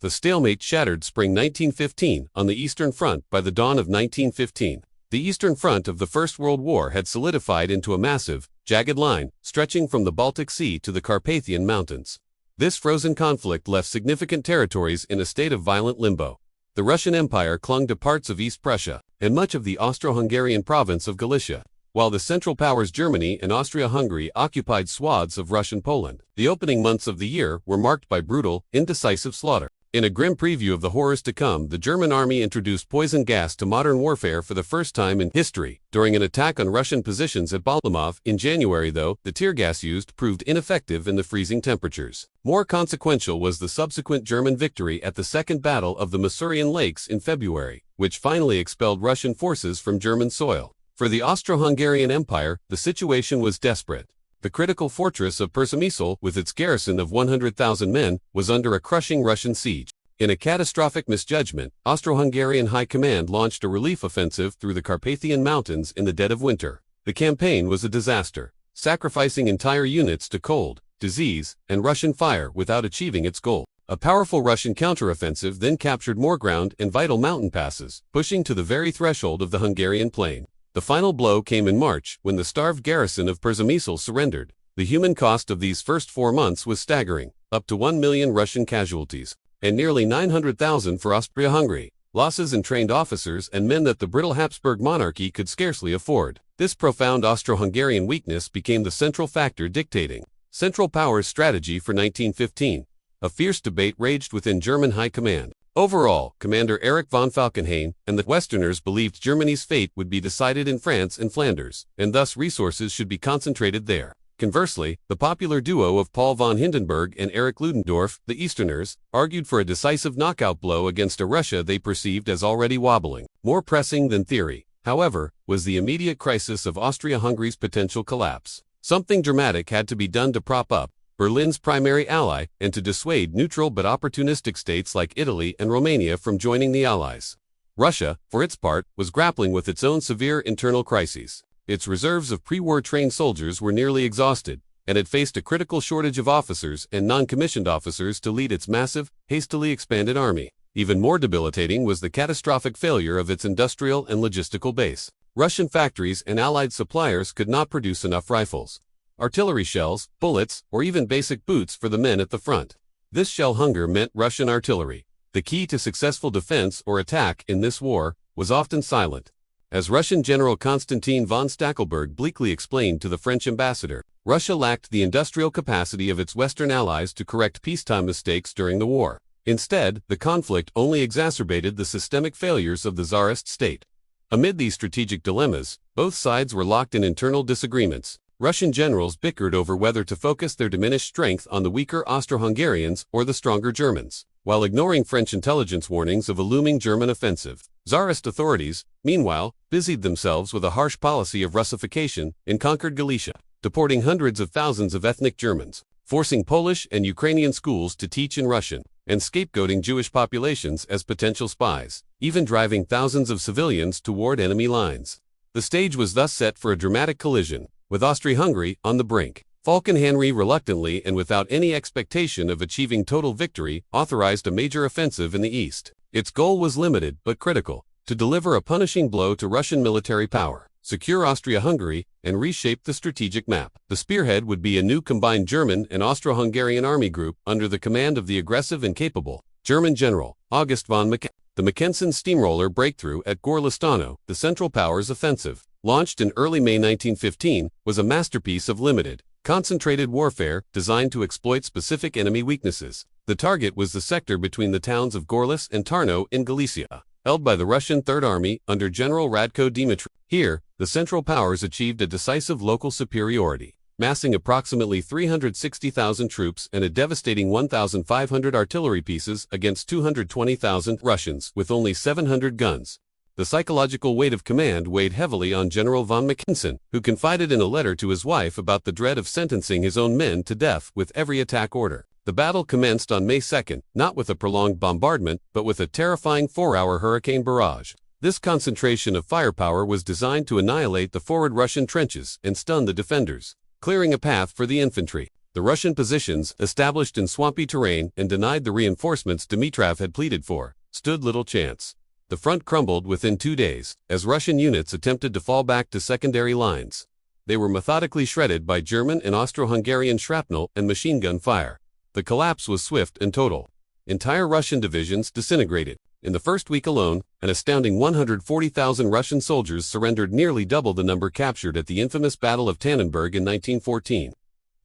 The stalemate shattered spring 1915 on the Eastern Front. By the dawn of 1915, the Eastern Front of the First World War had solidified into a massive, jagged line, stretching from the Baltic Sea to the Carpathian Mountains. This frozen conflict left significant territories in a state of violent limbo. The Russian Empire clung to parts of East Prussia and much of the Austro-Hungarian province of Galicia, while the Central Powers Germany and Austria-Hungary occupied swaths of Russian Poland. The opening months of the year were marked by brutal, indecisive slaughter. In a grim preview of the horrors to come, the German army introduced poison gas to modern warfare for the first time in history. During an attack on Russian positions at Balmov in January, though, the tear gas used proved ineffective in the freezing temperatures. More consequential was the subsequent German victory at the Second Battle of the Masurian Lakes in February, which finally expelled Russian forces from German soil. For the Austro-Hungarian Empire, the situation was desperate. The critical fortress of Przemysl, with its garrison of 100,000 men, was under a crushing Russian siege. In a catastrophic misjudgment, Austro-Hungarian High Command launched a relief offensive through the Carpathian Mountains in the dead of winter. The campaign was a disaster, sacrificing entire units to cold, disease, and Russian fire without achieving its goal. A powerful Russian counteroffensive then captured more ground and vital mountain passes, pushing to the very threshold of the Hungarian plain. The final blow came in March, when the starved garrison of Przemysl surrendered. The human cost of these first 4 months was staggering, up to 1 million Russian casualties, and nearly 900,000 for Austria-Hungary, losses in trained officers and men that the brittle Habsburg monarchy could scarcely afford. This profound Austro-Hungarian weakness became the central factor dictating Central Powers' strategy for 1915. A fierce debate raged within German high command. Overall, Commander Erich von Falkenhayn and the Westerners believed Germany's fate would be decided in France and Flanders, and thus resources should be concentrated there. Conversely, the popular duo of Paul von Hindenburg and Erich Ludendorff, the Easterners, argued for a decisive knockout blow against a Russia they perceived as already wobbling. More pressing than theory, however, was the immediate crisis of Austria-Hungary's potential collapse. Something dramatic had to be done to prop up Berlin's primary ally and to dissuade neutral but opportunistic states like Italy and Romania from joining the Allies. Russia, for its part, was grappling with its own severe internal crises. Its reserves of pre-war trained soldiers were nearly exhausted, and it faced a critical shortage of officers and non-commissioned officers to lead its massive, hastily expanded army. Even more debilitating was the catastrophic failure of its industrial and logistical base. Russian factories and Allied suppliers could not produce enough rifles, artillery shells, bullets, or even basic boots for the men at the front. This shell hunger meant Russian artillery, the key to successful defense or attack in this war, was often silent. As Russian General Konstantin von Stackelberg bleakly explained to the French ambassador, Russia lacked the industrial capacity of its Western allies to correct peacetime mistakes during the war. Instead, the conflict only exacerbated the systemic failures of the Tsarist state. Amid these strategic dilemmas, both sides were locked in internal disagreements. Russian generals bickered over whether to focus their diminished strength on the weaker Austro-Hungarians or the stronger Germans, while ignoring French intelligence warnings of a looming German offensive. Tsarist authorities, meanwhile, busied themselves with a harsh policy of Russification in conquered Galicia, deporting hundreds of thousands of ethnic Germans, forcing Polish and Ukrainian schools to teach in Russian, and scapegoating Jewish populations as potential spies, even driving thousands of civilians toward enemy lines. The stage was thus set for a dramatic collision, with Austria-Hungary on the brink. Falkenhayn reluctantly and without any expectation of achieving total victory, authorized a major offensive in the east. Its goal was limited but critical: to deliver a punishing blow to Russian military power, secure Austria-Hungary, and reshape the strategic map. The spearhead would be a new combined German and Austro-Hungarian army group under the command of the aggressive and capable German general August von Mackensen. The Mackensen steamroller breakthrough at Gorlistano, the Central Powers offensive, launched in early May 1915, was a masterpiece of limited, concentrated warfare designed to exploit specific enemy weaknesses. The target was the sector between the towns of Gorlice and Tarnow in Galicia, held by the Russian Third Army under General Radko Dimitri. Here, the Central Powers achieved a decisive local superiority, massing approximately 360,000 troops and a devastating 1,500 artillery pieces against 220,000 Russians with only 700 guns. The psychological weight of command weighed heavily on General von Mackensen, who confided in a letter to his wife about the dread of sentencing his own men to death with every attack order. The battle commenced on May 2, not with a prolonged bombardment, but with a terrifying 4-hour hurricane barrage. This concentration of firepower was designed to annihilate the forward Russian trenches and stun the defenders, clearing a path for the infantry. The Russian positions, established in swampy terrain and denied the reinforcements Dmitriev had pleaded for, stood little chance. The front crumbled within 2 days, as Russian units attempted to fall back to secondary lines. They were methodically shredded by German and Austro-Hungarian shrapnel and machine gun fire. The collapse was swift and total. Entire Russian divisions disintegrated. In the first week alone, an astounding 140,000 Russian soldiers surrendered, nearly double the number captured at the infamous Battle of Tannenberg in 1914.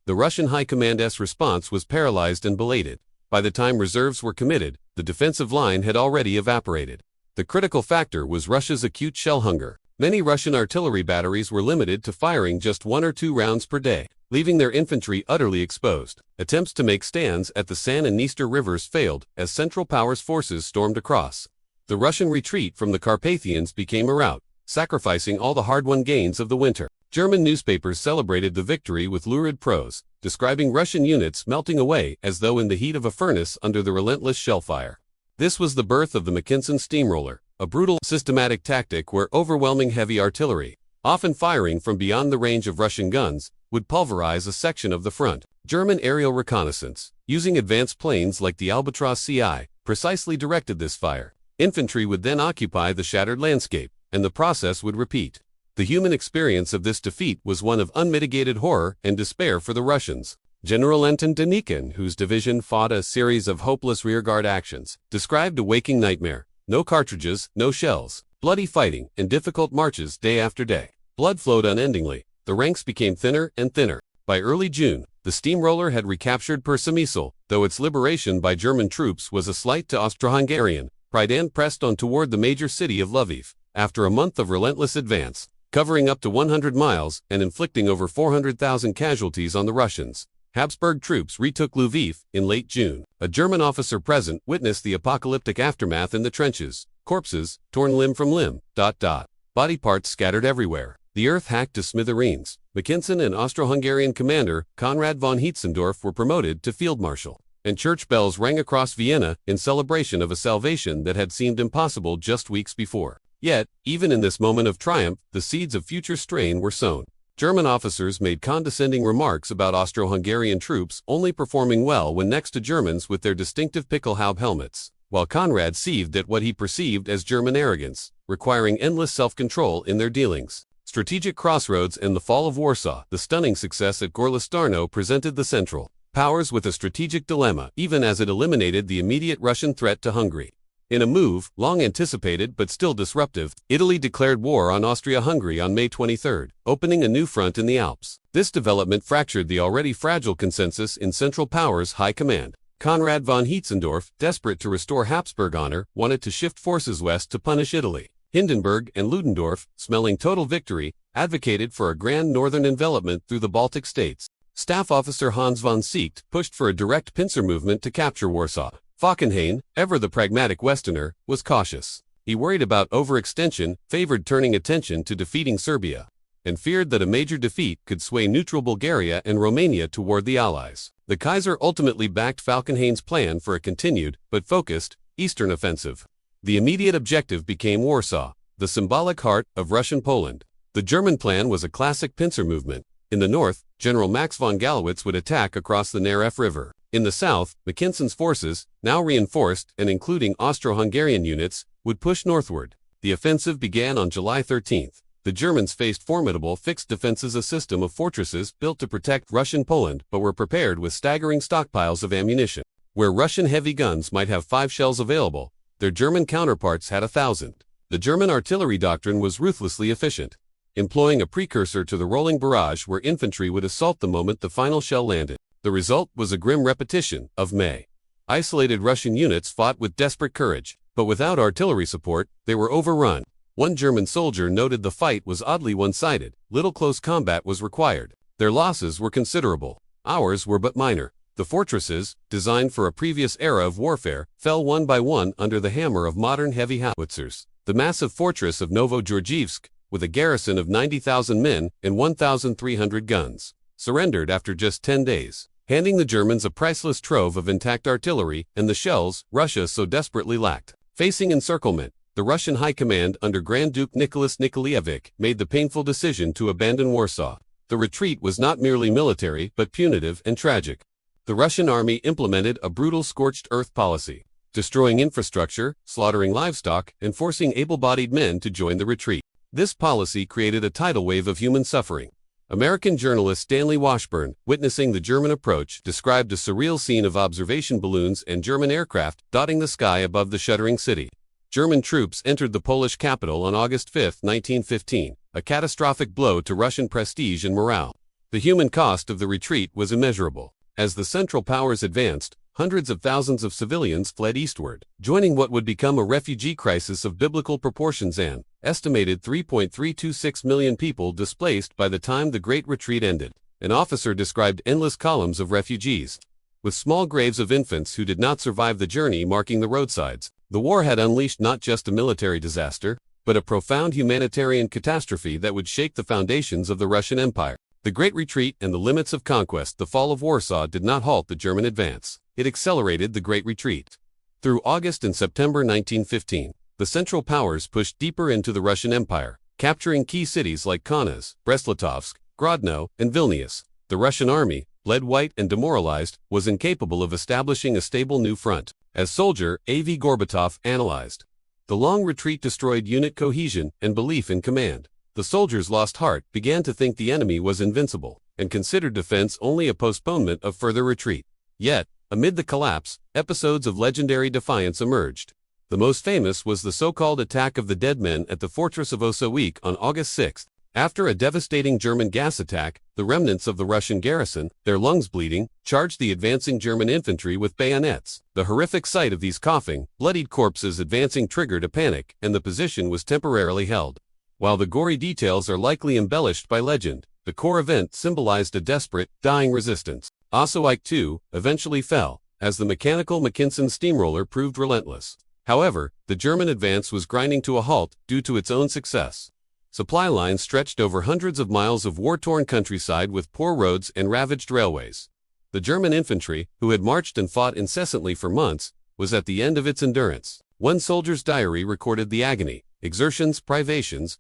The Russian High Command's response was paralyzed and belated. By the time reserves were committed, the defensive line had already evaporated. The critical factor was Russia's acute shell hunger. Many Russian artillery batteries were limited to firing just 1 or 2 rounds per day, leaving their infantry utterly exposed. Attempts to make stands at the San and Dniester rivers failed as Central Powers forces stormed across. The Russian retreat from the Carpathians became a rout, sacrificing all the hard-won gains of the winter. German newspapers celebrated the victory with lurid prose, describing Russian units melting away as though in the heat of a furnace under the relentless shellfire. This was the birth of the Mackinson steamroller, a brutal, systematic tactic where overwhelming heavy artillery, often firing from beyond the range of Russian guns, would pulverize a section of the front. German aerial reconnaissance, using advanced planes like the Albatros CI, precisely directed this fire. Infantry would then occupy the shattered landscape, and the process would repeat. The human experience of this defeat was one of unmitigated horror and despair for the Russians. General Anton Denikin, whose division fought a series of hopeless rearguard actions, described a waking nightmare. No cartridges, no shells, bloody fighting, and difficult marches day after day. Blood flowed unendingly. The ranks became thinner and thinner. By early June, the steamroller had recaptured Przemysl, though its liberation by German troops was a slight to Austro-Hungarian pride, and pressed on toward the major city of Lviv. After a month of relentless advance, covering up to 100 miles and inflicting over 400,000 casualties on the Russians, Habsburg troops retook Lviv in late June. A German officer present witnessed the apocalyptic aftermath in the trenches. Corpses, torn limb from limb, body parts scattered everywhere. The earth hacked to smithereens. Mackinson and Austro-Hungarian commander Konrad von Hetzendorf were promoted to field marshal, and church bells rang across Vienna in celebration of a salvation that had seemed impossible just weeks before. Yet, even in this moment of triumph, the seeds of future strain were sown. German officers made condescending remarks about Austro-Hungarian troops only performing well when next to Germans with their distinctive Pickelhaube helmets, while Konrad seethed at what he perceived as German arrogance, requiring endless self-control in their dealings. Strategic crossroads and the fall of Warsaw. The stunning success at Gorlice-Darno presented the Central Powers with a strategic dilemma, even as it eliminated the immediate Russian threat to Hungary. In a move, long anticipated but still disruptive, Italy declared war on Austria-Hungary on May 23, opening a new front in the Alps. This development fractured the already fragile consensus in Central Powers' high command. Konrad von Hetzendorf, desperate to restore Habsburg honor, wanted to shift forces west to punish Italy. Hindenburg and Ludendorff, smelling total victory, advocated for a grand northern envelopment through the Baltic states. Staff officer Hans von Seeckt pushed for a direct pincer movement to capture Warsaw. Falkenhayn, ever the pragmatic Westerner, was cautious. He worried about overextension, favored turning attention to defeating Serbia, and feared that a major defeat could sway neutral Bulgaria and Romania toward the Allies. The Kaiser ultimately backed Falkenhayn's plan for a continued, but focused, eastern offensive. The immediate objective became Warsaw, the symbolic heart of Russian Poland. The German plan was a classic pincer movement. In the north, General Max von Gallowitz would attack across the Nerev River. In the south, Mackinson's forces, now reinforced and including Austro-Hungarian units, would push northward. The offensive began on July 13. The Germans faced formidable fixed defenses, a system of fortresses built to protect Russian Poland, but were prepared with staggering stockpiles of ammunition. Where Russian heavy guns might have 5 shells available, their German counterparts had 1,000. The German artillery doctrine was ruthlessly efficient, employing a precursor to the rolling barrage where infantry would assault the moment the final shell landed. The result was a grim repetition of May. Isolated Russian units fought with desperate courage, but without artillery support, they were overrun. One German soldier noted the fight was oddly one-sided. Little close combat was required. Their losses were considerable. Ours were but minor. The fortresses, designed for a previous era of warfare, fell one by one under the hammer of modern heavy howitzers. The massive fortress of Novogeorgiyevsk, with a garrison of 90,000 men and 1,300 guns, surrendered after just 10 days, handing the Germans a priceless trove of intact artillery and the shells Russia so desperately lacked. Facing encirclement, the Russian High Command under Grand Duke Nicholas Nikolaevich made the painful decision to abandon Warsaw. The retreat was not merely military but punitive and tragic. The Russian army implemented a brutal scorched earth policy, destroying infrastructure, slaughtering livestock, and forcing able-bodied men to join the retreat. This policy created a tidal wave of human suffering. American journalist Stanley Washburn, witnessing the German approach, described a surreal scene of observation balloons and German aircraft dotting the sky above the shuddering city. German troops entered the Polish capital on August 5, 1915, a catastrophic blow to Russian prestige and morale. The human cost of the retreat was immeasurable. As the Central Powers advanced, hundreds of thousands of civilians fled eastward, joining what would become a refugee crisis of biblical proportions and estimated 3.326 million people displaced by the time the Great Retreat ended. An officer described endless columns of refugees, with small graves of infants who did not survive the journey marking the roadsides. The war had unleashed not just a military disaster, but a profound humanitarian catastrophe that would shake the foundations of the Russian Empire. The Great Retreat and the limits of conquest. The fall of Warsaw did not halt the German advance. It accelerated the Great Retreat. Through August and September 1915, the Central Powers pushed deeper into the Russian Empire, capturing key cities like Kaunas, Brest-Litovsk, Grodno, and Vilnius. The Russian army, bled white and demoralized, was incapable of establishing a stable new front. As soldier A.V. Gorbatov analyzed, the long retreat destroyed unit cohesion and belief in command. The soldiers lost heart, began to think the enemy was invincible, and considered defense only a postponement of further retreat. Yet, amid the collapse, episodes of legendary defiance emerged. The most famous was the so-called attack of the dead men at the fortress of Osowiec on August 6. After a devastating German gas attack, the remnants of the Russian garrison, their lungs bleeding, charged the advancing German infantry with bayonets. The horrific sight of these coughing, bloodied corpses advancing triggered a panic, and the position was temporarily held. While the gory details are likely embellished by legend, the core event symbolized a desperate, dying resistance. Osowiec, too, eventually fell, as the mechanical Mackinson steamroller proved relentless. However, the German advance was grinding to a halt due to its own success. Supply lines stretched over hundreds of miles of war-torn countryside with poor roads and ravaged railways. The German infantry, who had marched and fought incessantly for months, was at the end of its endurance. One soldier's diary recorded the agony, exertions, privations,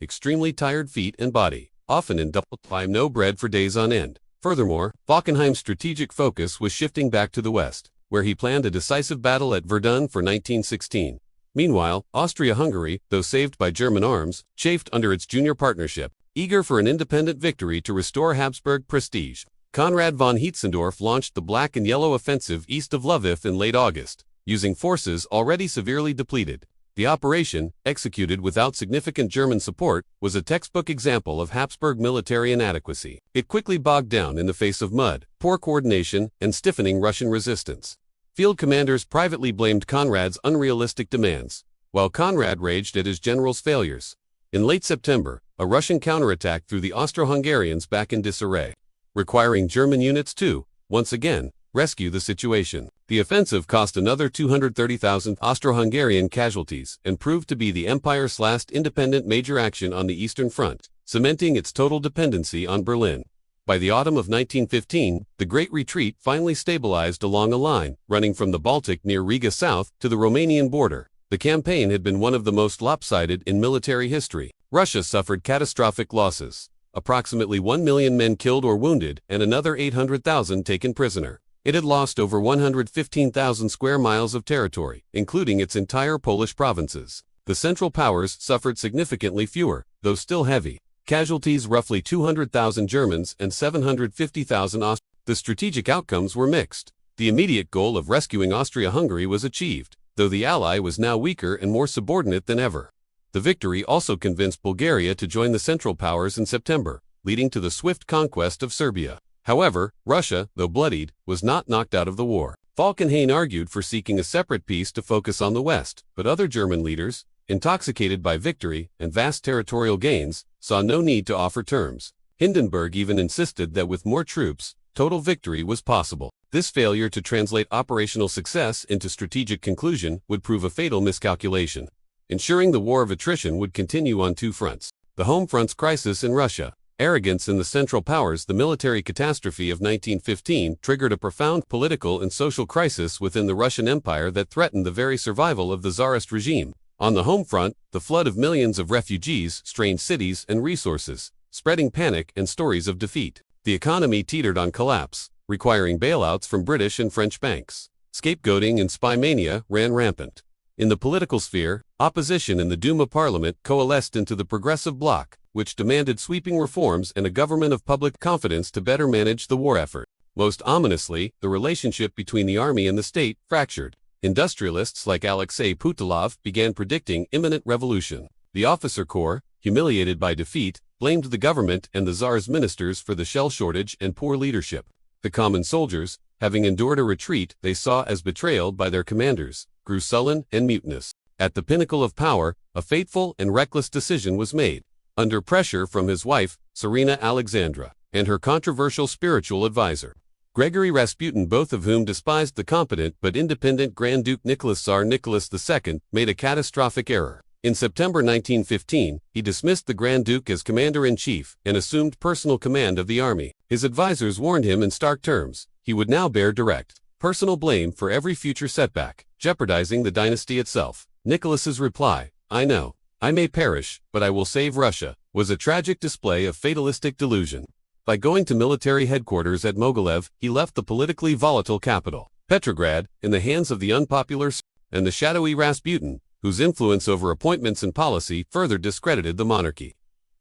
extremely tired feet and body, often in double time, no bread for days on end. Furthermore, Falkenhayn's strategic focus was shifting back to the west, where he planned a decisive battle at Verdun for 1916. Meanwhile, Austria-Hungary, though saved by German arms, chafed under its junior partnership, eager for an independent victory to restore Habsburg prestige. Konrad von Hetzendorf launched the Black and Yellow Offensive east of Lviv in late August, using forces already severely depleted. The operation, executed without significant German support, was a textbook example of Habsburg military inadequacy. It quickly bogged down in the face of mud, poor coordination, and stiffening Russian resistance. Field commanders privately blamed Conrad's unrealistic demands, while Conrad raged at his general's failures. In late September, a Russian counterattack threw the Austro-Hungarians back in disarray, requiring German units to, once again, rescue the situation. The offensive cost another 230,000 Austro-Hungarian casualties and proved to be the empire's last independent major action on the Eastern Front, cementing its total dependency on Berlin. By the autumn of 1915, the Great Retreat finally stabilized along a line running from the Baltic near Riga south to the Romanian border. The campaign had been one of the most lopsided in military history. Russia suffered catastrophic losses, approximately 1 million men killed or wounded and another 800,000 taken prisoner. It had lost over 115,000 square miles of territory, including its entire Polish provinces. The Central Powers suffered significantly fewer, though still heavy, casualties, roughly 200,000 Germans and 750,000 Austrians. The strategic outcomes were mixed. The immediate goal of rescuing Austria-Hungary was achieved, though the ally was now weaker and more subordinate than ever. The victory also convinced Bulgaria to join the Central Powers in September, leading to the swift conquest of Serbia. However, Russia, though bloodied, was not knocked out of the war. Falkenhayn argued for seeking a separate peace to focus on the West, but other German leaders, intoxicated by victory and vast territorial gains, saw no need to offer terms. Hindenburg even insisted that with more troops, total victory was possible. This failure to translate operational success into strategic conclusion would prove a fatal miscalculation, ensuring the war of attrition would continue on two fronts. The home front's crisis in Russia. Arrogance in the Central Powers. The military catastrophe of 1915 triggered a profound political and social crisis within the Russian Empire that threatened the very survival of the Tsarist regime. On the home front, the flood of millions of refugees strained cities and resources, spreading panic and stories of defeat. The economy teetered on collapse, requiring bailouts from British and French banks. Scapegoating and spy mania ran rampant. In the political sphere, opposition in the Duma parliament coalesced into the Progressive Bloc, which demanded sweeping reforms and a government of public confidence to better manage the war effort. Most ominously, the relationship between the army and the state fractured. Industrialists like Alexei Putilov began predicting imminent revolution. The officer corps, humiliated by defeat, blamed the government and the Tsar's ministers for the shell shortage and poor leadership. The common soldiers, having endured a retreat they saw as betrayal by their commanders, grew sullen and mutinous. At the pinnacle of power, a fateful and reckless decision was made. Under pressure from his wife, Tsarina Alexandra, and her controversial spiritual advisor, Gregory Rasputin, both of whom despised the competent but independent Grand Duke Nicholas, Tsar Nicholas II, made a catastrophic error. In September 1915, he dismissed the Grand Duke as commander-in-chief and assumed personal command of the army. His advisors warned him in stark terms he would now bear direct, personal blame for every future setback, jeopardizing the dynasty itself. Nicholas's reply, "I know, I may perish, but I will save Russia," was a tragic display of fatalistic delusion. By going to military headquarters at Mogilev, he left the politically volatile capital, Petrograd, in the hands of the unpopular and the shadowy Rasputin, whose influence over appointments and policy further discredited the monarchy.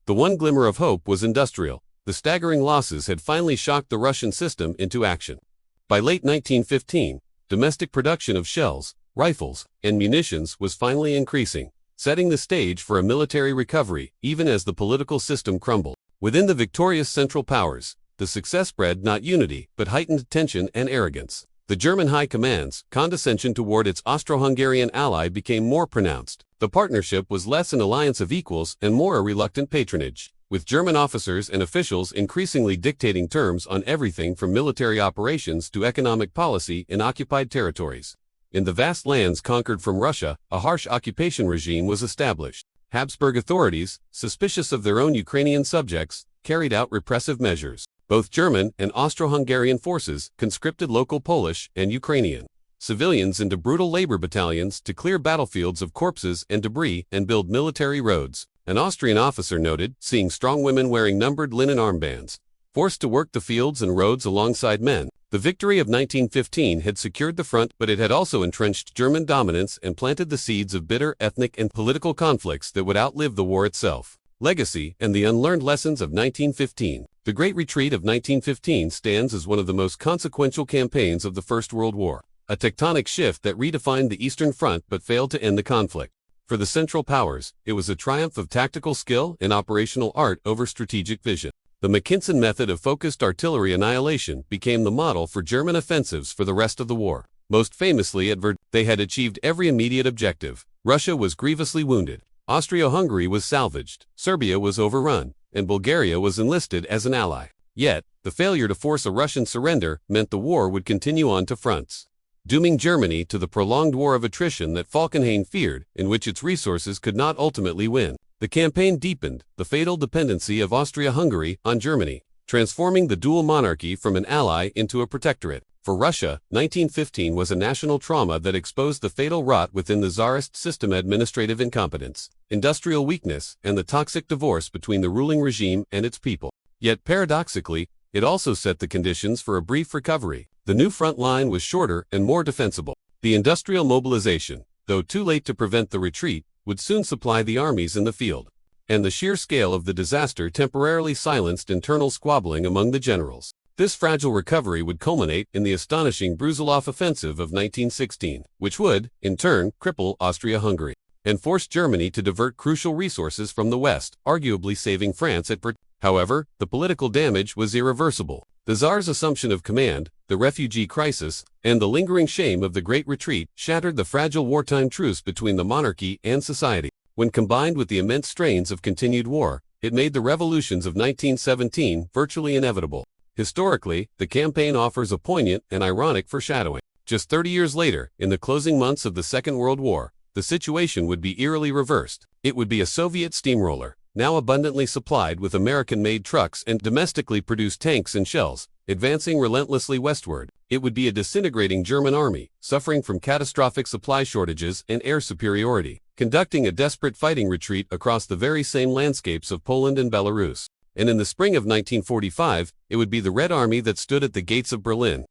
The one glimmer of hope was industrial. The staggering losses had finally shocked the Russian system into action. By late 1915, domestic production of shells, rifles, and munitions was finally increasing, setting the stage for a military recovery even as the political system crumbled. Within the victorious Central Powers, the success bred not unity but heightened tension and arrogance. The German High Command's condescension toward its Austro-Hungarian ally became more pronounced. The partnership was less an alliance of equals and more a reluctant patronage, with German officers and officials increasingly dictating terms on everything from military operations to economic policy in occupied territories. In the vast lands conquered from Russia, a harsh occupation regime was established. Habsburg authorities, suspicious of their own Ukrainian subjects, carried out repressive measures. Both German and Austro-Hungarian forces conscripted local Polish and Ukrainian civilians into brutal labor battalions to clear battlefields of corpses and debris and build military roads. An Austrian officer noted seeing strong women wearing numbered linen armbands, forced to work the fields and roads alongside men. The victory of 1915 had secured the front, but it had also entrenched German dominance and planted the seeds of bitter ethnic and political conflicts that would outlive the war itself. Legacy and the unlearned lessons of 1915. The Great Retreat of 1915 stands as one of the most consequential campaigns of the First World War, a tectonic shift that redefined the Eastern Front but failed to end the conflict. For the Central Powers, it was a triumph of tactical skill and operational art over strategic vision. The Mackinson method of focused artillery annihilation became the model for German offensives for the rest of the war. Most famously at Verdun, they had achieved every immediate objective. Russia was grievously wounded. Austria-Hungary was salvaged. Serbia was overrun, and Bulgaria was enlisted as an ally. Yet, the failure to force a Russian surrender meant the war would continue on to fronts, dooming Germany to the prolonged war of attrition that Falkenhayn feared, in which its resources could not ultimately win. The campaign deepened the fatal dependency of Austria-Hungary on Germany, transforming the dual monarchy from an ally into a protectorate. For Russia, 1915 was a national trauma that exposed the fatal rot within the Tsarist system: administrative incompetence, industrial weakness, and the toxic divorce between the ruling regime and its people. Yet paradoxically, it also set the conditions for a brief recovery. The new front line was shorter and more defensible. The industrial mobilization, though too late to prevent the retreat, would soon supply the armies in the field. And the sheer scale of the disaster temporarily silenced internal squabbling among the generals. This fragile recovery would culminate in the astonishing Brusilov offensive of 1916, which would, in turn, cripple Austria-Hungary and force Germany to divert crucial resources from the West, arguably saving France at Berlin. However, the political damage was irreversible. The Tsar's assumption of command, the refugee crisis, and the lingering shame of the Great Retreat shattered the fragile wartime truce between the monarchy and society. When combined with the immense strains of continued war, it made the revolutions of 1917 virtually inevitable. Historically, the campaign offers a poignant and ironic foreshadowing. Just 30 years later, in the closing months of the Second World War, the situation would be eerily reversed. It would be a Soviet steamroller, now abundantly supplied with American-made trucks and domestically produced tanks and shells, advancing relentlessly westward. It would be a disintegrating German army, suffering from catastrophic supply shortages and air superiority, conducting a desperate fighting retreat across the very same landscapes of Poland and Belarus. and in the spring of 1945, it would be the Red Army that stood at the gates of Berlin.